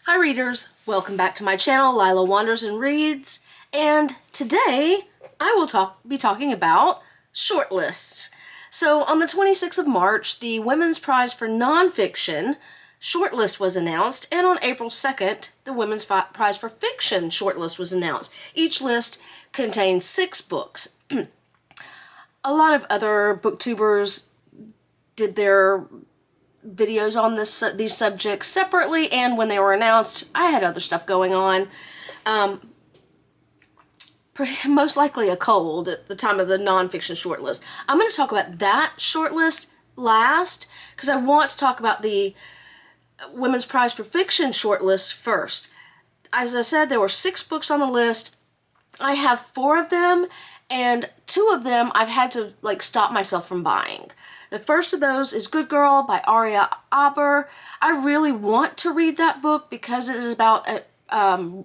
Hi readers, welcome back to my channel, Lila Wanders and Reads, and today I will be talking about shortlists. So on the 26th of March, the Women's Prize for Nonfiction shortlist was announced, and on April 2nd, the Women's Prize for Fiction shortlist was announced. Each list contains 6 books. A lot of other booktubers did their videos on these subjects separately, and when they were announced, I had other stuff going on. Most likely a cold at the time of the nonfiction shortlist. I'm going to talk about that shortlist last, because I want to talk about the Women's Prize for Fiction shortlist first. As I said, there were 6 books on the list. I have 4 of them, and 2 of them I've had to stop myself from buying. The first of those is Good Girl by Aria Aber. I really want to read that book because it is about an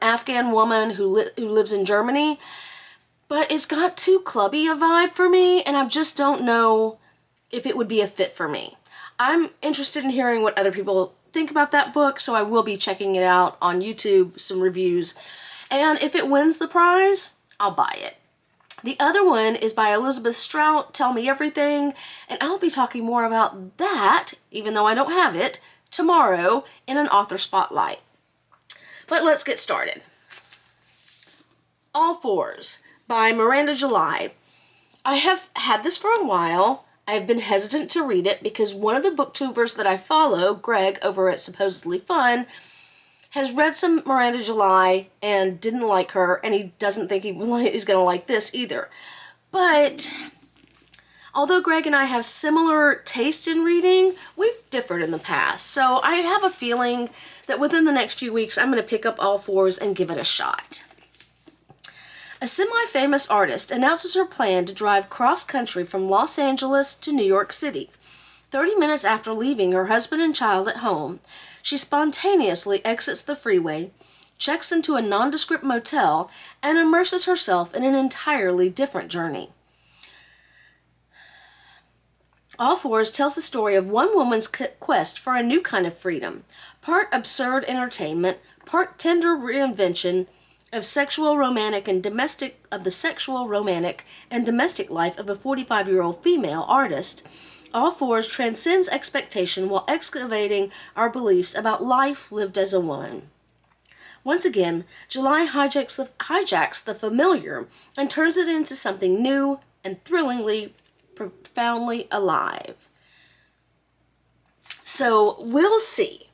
Afghan woman who lives in Germany, but it's got too clubby a vibe for me, and I just don't know if it would be a fit for me. I'm interested in hearing what other people think about that book, so I will be checking it out on YouTube, some reviews, and if it wins the prize, I'll buy it. The other one is by Elizabeth Strout, Tell Me Everything, and I'll be talking more about that, even though I don't have it, tomorrow in an author spotlight. But let's get started. All Fours by Miranda July. I have had this for a while. I have been hesitant to read it because one of the booktubers that I follow, Greg, over at Supposedly Fun, has read some Miranda July and didn't like her, and he doesn't think he's going to like this either. But although Greg and I have similar taste in reading, we've differed in the past. So I have a feeling that within the next few weeks, I'm going to pick up All Fours and give it a shot. A semi-famous artist announces her plan to drive cross-country from Los Angeles to New York City. 30 minutes after leaving her husband and child at home, she spontaneously exits the freeway, checks into a nondescript motel, and immerses herself in an entirely different journey. All Fours tells the story of one woman's quest for a new kind of freedom, part absurd entertainment, part tender reinvention of the sexual, romantic, and domestic life of a 45-year-old female artist. All Fours transcends expectation while excavating our beliefs about life lived as a woman. Once again, July hijacks the familiar and turns it into something new and thrillingly, profoundly alive. So we'll see.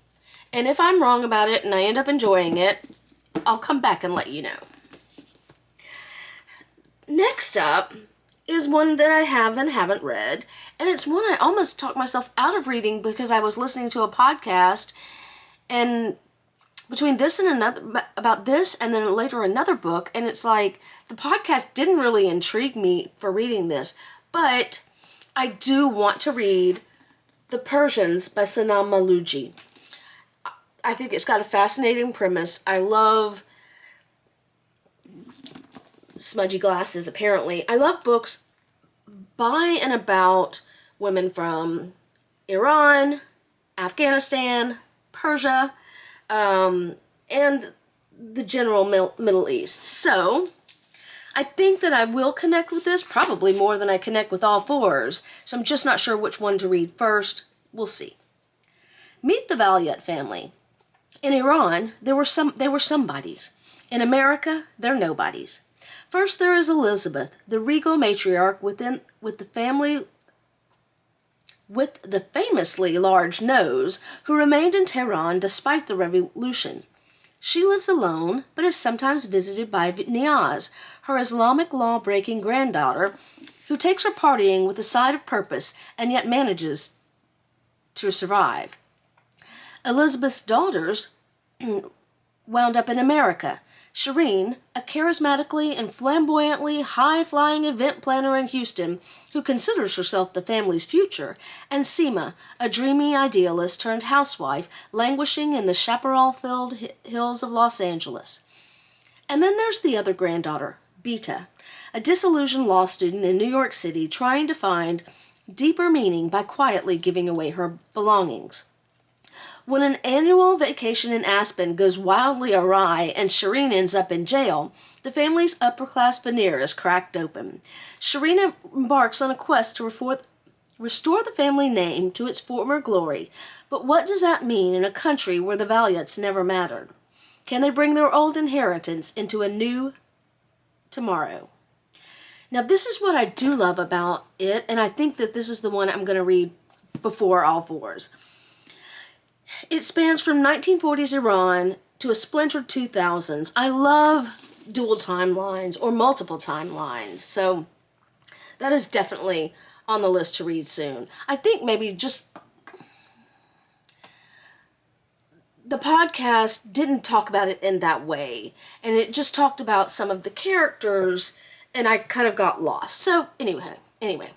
And if I'm wrong about it and I end up enjoying it, I'll come back and let you know. Next up is one that I have and haven't read, and it's one I almost talked myself out of reading because I was listening to a podcast, and between this and another, about this and then later another book, and it's like the podcast didn't really intrigue me for reading this, but I do want to read The Persians by Sanam Malouji. I think it's got a fascinating premise. I love smudgy glasses, apparently. I love books by and about women from Iran, Afghanistan, Persia, and the general Middle East. So I think that I will connect with this, probably more than I connect with All Fours, so I'm just not sure which one to read first. We'll see. Meet the Valiant family. In Iran, they were somebodies. In America, they're nobodies. First, there is Elizabeth, the regal matriarch with the famously large nose, who remained in Tehran despite the revolution. She lives alone, but is sometimes visited by Niaz, her Islamic law-breaking granddaughter, who takes her partying with a side of purpose and yet manages to survive. Elizabeth's daughters wound up in America. Shireen, a charismatically and flamboyantly high-flying event planner in Houston who considers herself the family's future, and Seema, a dreamy idealist turned housewife languishing in the chaparral-filled hills of Los Angeles. And then there's the other granddaughter, Beta, a disillusioned law student in New York City trying to find deeper meaning by quietly giving away her belongings. When an annual vacation in Aspen goes wildly awry and Shireen ends up in jail, the family's upper-class veneer is cracked open. Shireen embarks on a quest to restore the family name to its former glory. But what does that mean in a country where the Valyats never mattered? Can they bring their old inheritance into a new tomorrow? Now, this is what I do love about it, and I think that this is the one I'm going to read before All Fours. It spans from 1940s Iran to a splintered 2000s. I love dual timelines or multiple timelines, so that is definitely on the list to read soon. I think maybe just the podcast didn't talk about it in that way, and it just talked about some of the characters, and I kind of got lost. So anyway.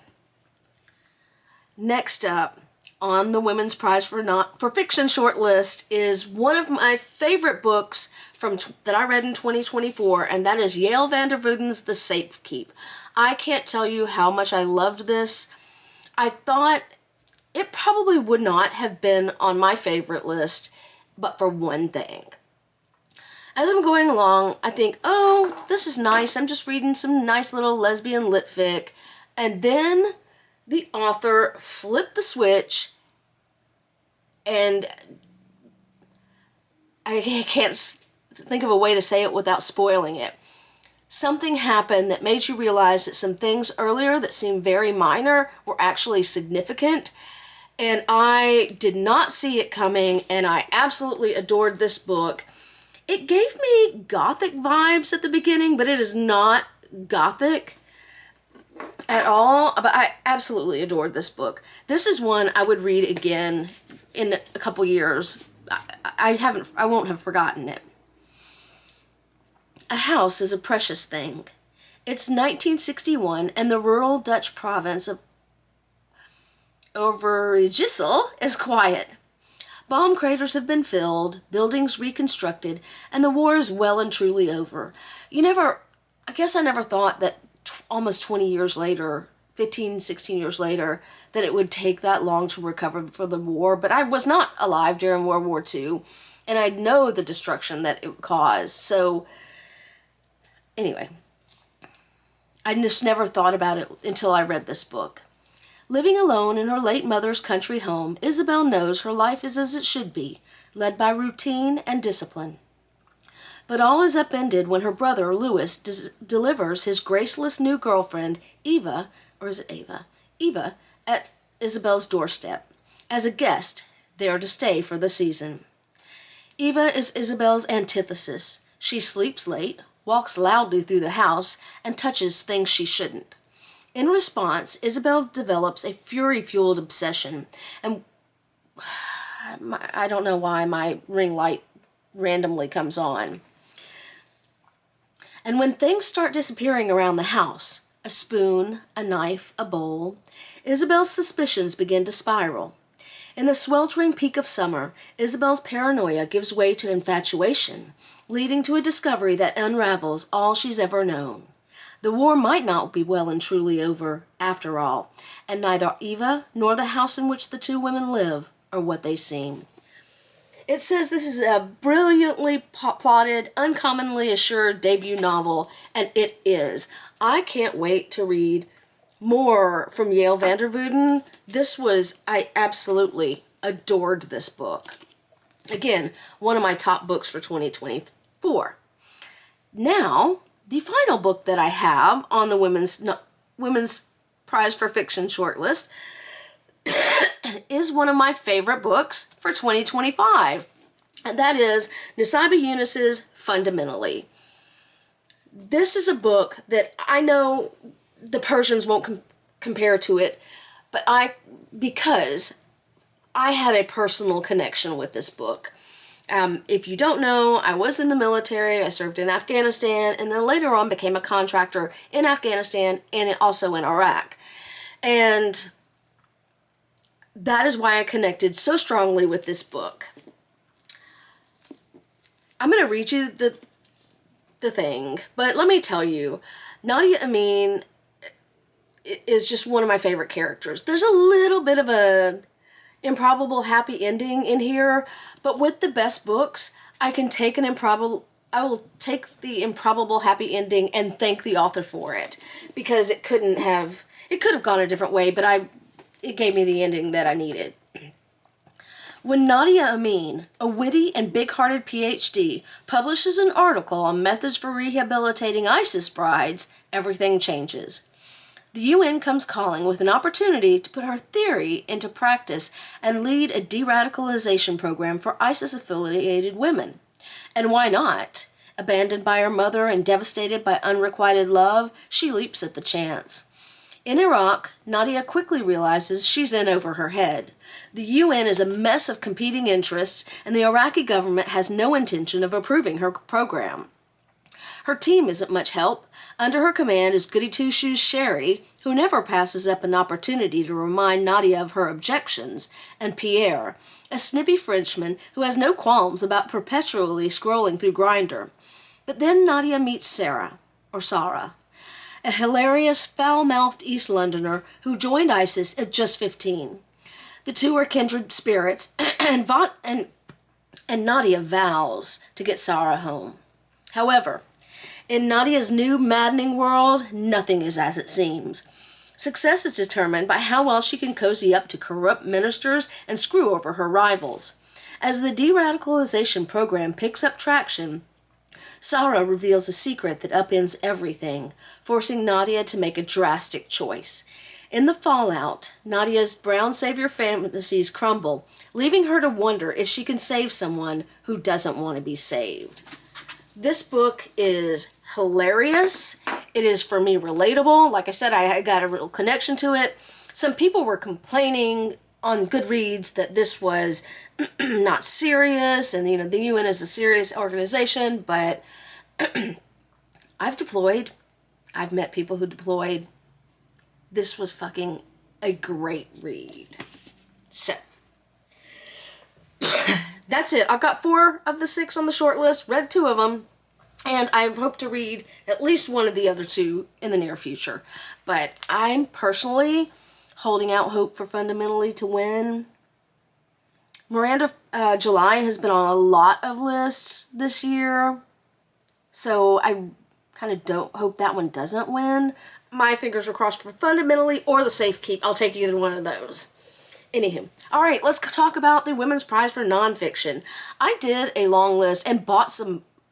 Next up on the Women's Prize for Fiction shortlist is one of my favorite books that I read in 2024, and that is Yael van der Wouden's The Safekeep. I can't tell you how much I loved this. I thought it probably would not have been on my favorite list, but for one thing. As I'm going along, I think, oh, this is nice. I'm just reading some nice little lesbian lit fic. And then the author flipped the switch, and I can't think of a way to say it without spoiling it. Something happened that made you realize that some things earlier that seemed very minor were actually significant. And I did not see it coming, and I absolutely adored this book. It gave me gothic vibes at the beginning, but it is not gothic at all. But I absolutely adored this book. This is one I would read again in a couple years. I won't have forgotten it. A house is a precious thing. It's 1961, and the rural Dutch province of Overijssel is quiet. Bomb craters have been filled, buildings reconstructed, and the war is well and truly over. I guess I never thought that almost 20 years later, 15, 16 years later, that it would take that long to recover from the war, but I was not alive during World War II, and I know the destruction that it caused. So, anyway, I just never thought about it until I read this book. Living alone in her late mother's country home, Isabel knows her life is as it should be, led by routine and discipline. But all is upended when her brother, Louis, delivers his graceless new girlfriend, Eva, or is it Ava? Eva, at Isabel's doorstep, as a guest, there to stay for the season. Eva is Isabel's antithesis. She sleeps late, walks loudly through the house, and touches things she shouldn't. In response, Isabel develops a fury-fueled obsession, and I don't know why my ring light randomly comes on. And when things start disappearing around the house, a spoon, a knife, a bowl, Isabel's suspicions begin to spiral. In the sweltering peak of summer, Isabel's paranoia gives way to infatuation, leading to a discovery that unravels all she's ever known. The war might not be well and truly over, after all, and neither Eva nor the house in which the two women live are what they seem. It says this is a brilliantly plotted, uncommonly assured debut novel, and it is. I can't wait to read more from Yael van der Woude. I absolutely adored this book. Again, one of my top books for 2024. Now, the final book that I have on the Women's Prize for Fiction shortlist is one of my favorite books for 2025, and that is Nusaybah Yunus's Fundamentally. This is a book that I know the Persians won't compare to it, but because I had a personal connection with this book. If you don't know, I was in the military, I served in Afghanistan, and then later on became a contractor in Afghanistan and also in Iraq. And that is why I connected so strongly with this book. I'm going to read you the thing, but let me tell you, Nadia Amin is just one of my favorite characters. There's a little bit of a improbable happy ending in here, but with the best books, I will take the improbable happy ending and thank the author for it, because it could have gone a different way, but it gave me the ending that I needed. When Nadia Amin, a witty and big-hearted PhD, publishes an article on methods for rehabilitating ISIS brides, everything changes. The UN comes calling with an opportunity to put her theory into practice and lead a de-radicalization program for ISIS-affiliated women. And why not? Abandoned by her mother and devastated by unrequited love, she leaps at the chance. In Iraq, Nadia quickly realizes she's in over her head. The UN is a mess of competing interests, and the Iraqi government has no intention of approving her program. Her team isn't much help. Under her command is Goody Two-Shoes Sherry, who never passes up an opportunity to remind Nadia of her objections, and Pierre, a snippy Frenchman who has no qualms about perpetually scrolling through Grindr. But then Nadia meets Sarah, a hilarious, foul-mouthed East Londoner who joined ISIS at just 15. The two are kindred spirits, and Nadia vows to get Sarah home. However, in Nadia's new maddening world, nothing is as it seems. Success is determined by how well she can cozy up to corrupt ministers and screw over her rivals. As the de-radicalization program picks up traction, Sarah reveals a secret that upends everything, forcing Nadia to make a drastic choice. In the fallout, Nadia's brown savior fantasies crumble, leaving her to wonder if she can save someone who doesn't want to be saved. This book is hilarious. It is, for me, relatable. Like I said, I got a real connection to it. Some people were complaining on Goodreads that this was not serious, and the UN is a serious organization, but I've deployed. I've met people who deployed. This was fucking a great read. So, that's it. I've got 4 of the 6 on the short list, read 2 of them, and I hope to read at least one of the other 2 in the near future. But I'm personally holding out hope for Fundamentally to win. Miranda July has been on a lot of lists this year, so I kind of don't hope that one doesn't win. My fingers are crossed for Fundamentally or The Safe Keep. I'll take either one of those. Anywho, all right, let's talk about the Women's Prize for Nonfiction. I did a long list and bought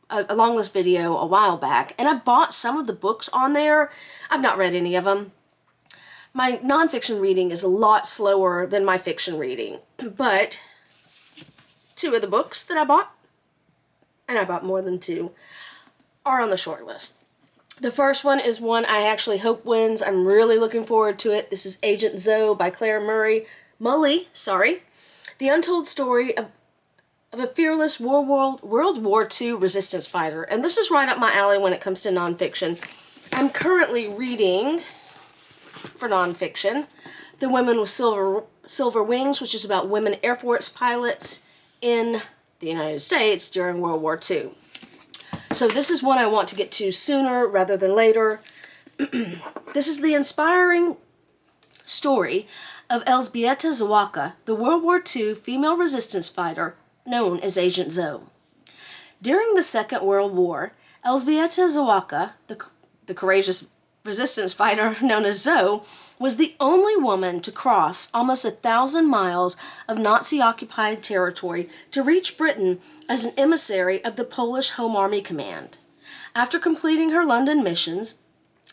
a long list video a while back, and I bought some of the books on there. I've not read any of them. My nonfiction reading is a lot slower than my fiction reading, but 2 of the books that I bought, and I bought more than 2, are on the short list. The first one is one I actually hope wins. I'm really looking forward to it. This is Agent Zoe by Claire Mully. The untold story of a fearless World War II resistance fighter. And this is right up my alley when it comes to nonfiction. I'm currently reading, for nonfiction, The Women with Silver Wings, which is about women Air Force pilots in the United States during World War II. So this is one I want to get to sooner rather than later. This is the inspiring story of Elżbieta Zawaka, the World War II female resistance fighter known as Agent Zoe. During the Second World War, Elżbieta Zawaka, the courageous resistance fighter known as Zoe, was the only woman to cross almost 1,000 miles of Nazi-occupied territory to reach Britain as an emissary of the Polish Home Army Command. After completing her London missions,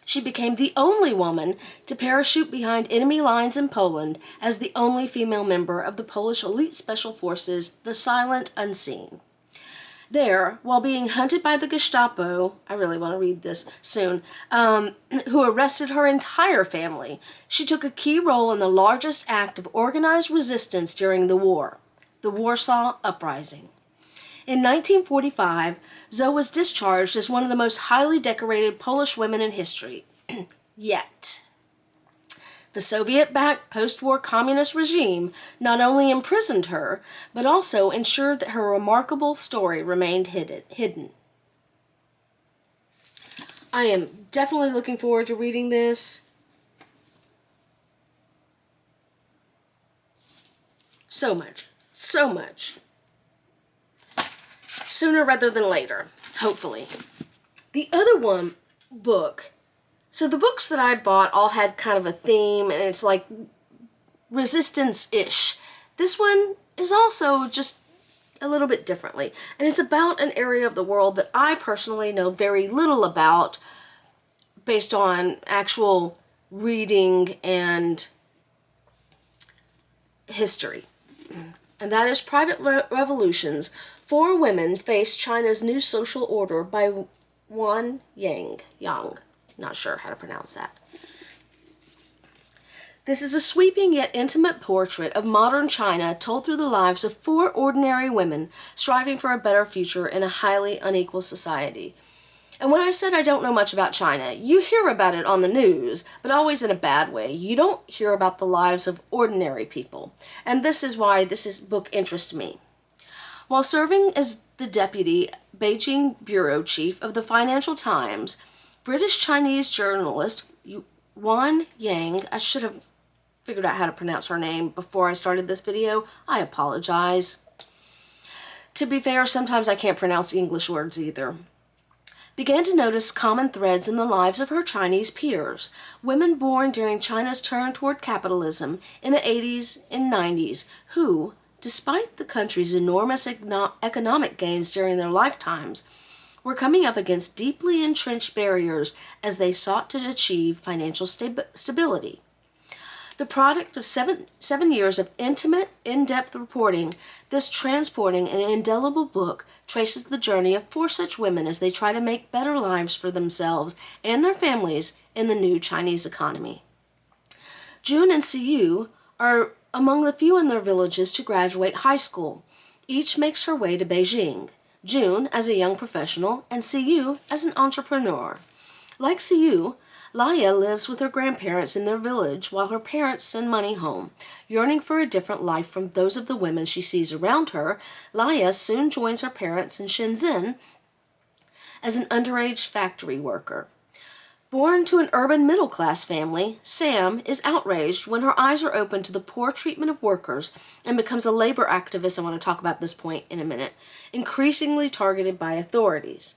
she became the only woman to parachute behind enemy lines in Poland as the only female member of the Polish elite special forces, the Silent Unseen. There, while being hunted by the Gestapo, I really want to read this soon, who arrested her entire family, she took a key role in the largest act of organized resistance during the war, the Warsaw Uprising. In 1945, Zoe was discharged as one of the most highly decorated Polish women in history. Yet, the Soviet-backed post-war communist regime not only imprisoned her, but also ensured that her remarkable story remained hidden. I am definitely looking forward to reading this. So much. So much. Sooner rather than later, hopefully. The other book, so the books that I bought all had kind of a theme, and it's like resistance-ish. This one is also just a little bit differently, and it's about an area of the world that I personally know very little about based on actual reading and history. And that is Private Revolutions. 4 Women Face China's New Social Order by Wan Yang. Not sure how to pronounce that. This is a sweeping yet intimate portrait of modern China told through the lives of 4 ordinary women striving for a better future in a highly unequal society. And when I said I don't know much about China, you hear about it on the news, but always in a bad way. You don't hear about the lives of ordinary people. And this is why this book interests me. While serving as the deputy Beijing bureau chief of the Financial Times, British-Chinese journalist Wan Yang, I should have figured out how to pronounce her name before I started this video. I apologize. To be fair, sometimes I can't pronounce English words either. Began to notice common threads in the lives of her Chinese peers, women born during China's turn toward capitalism in the 80s and 90s, who, despite the country's enormous economic gains during their lifetimes, were coming up against deeply entrenched barriers as they sought to achieve financial stability. The product of seven years of intimate, in-depth reporting, this transporting and indelible book traces the journey of 4 such women as they try to make better lives for themselves and their families in the new Chinese economy. June and Siyu are among the few in their villages to graduate high school. Each makes her way to Beijing, June as a young professional and Siyu as an entrepreneur. Like Siyu, Laya lives with her grandparents in their village while her parents send money home. Yearning for a different life from those of the women she sees around her, Laya soon joins her parents in Shenzhen as an underage factory worker. Born to an urban middle-class family, Sam is outraged when her eyes are opened to the poor treatment of workers and becomes a labor activist. I want to talk about this point in a minute, increasingly targeted by authorities.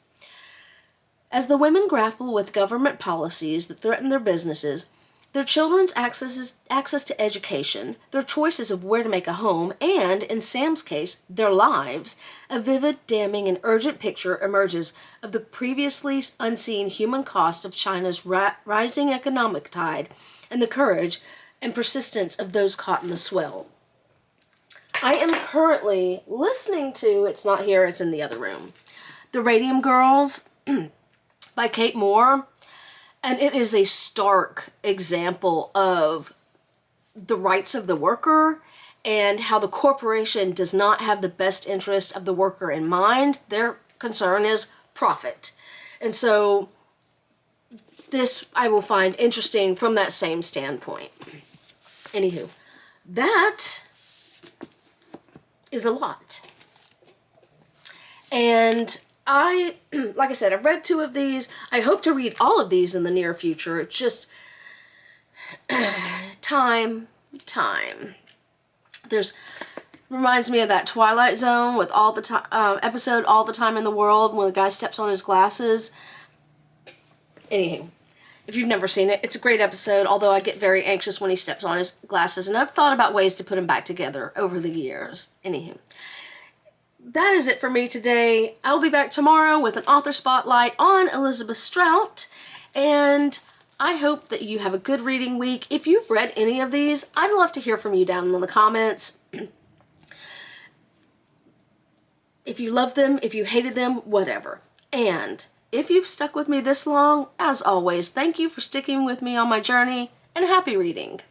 As the women grapple with government policies that threaten their businesses, their children's access to education, their choices of where to make a home, and, in Sam's case, their lives, a vivid, damning, and urgent picture emerges of the previously unseen human cost of China's rising economic tide and the courage and persistence of those caught in the swell. I am currently listening to, it's not here, it's in the other room, The Radium Girls by Kate Moore, and it is a stark example of the rights of the worker and how the corporation does not have the best interest of the worker in mind. Their concern is profit. And so this I will find interesting from that same standpoint. Anywho, that is a lot. And like I said, I've read 2 of these. I hope to read all of these in the near future. It's just time. Reminds me of that Twilight Zone with all the time episode, All the Time in the World, when the guy steps on his glasses. Anywho, if you've never seen it, it's a great episode, although I get very anxious when he steps on his glasses, and I've thought about ways to put them back together over the years. Anywho. That is it for me today. I'll be back tomorrow with an author spotlight on Elizabeth Strout, and I hope that you have a good reading week. If you've read any of these, I'd love to hear from you down in the comments. If you loved them, if you hated them, whatever. And if you've stuck with me this long, as always, thank you for sticking with me on my journey, and happy reading.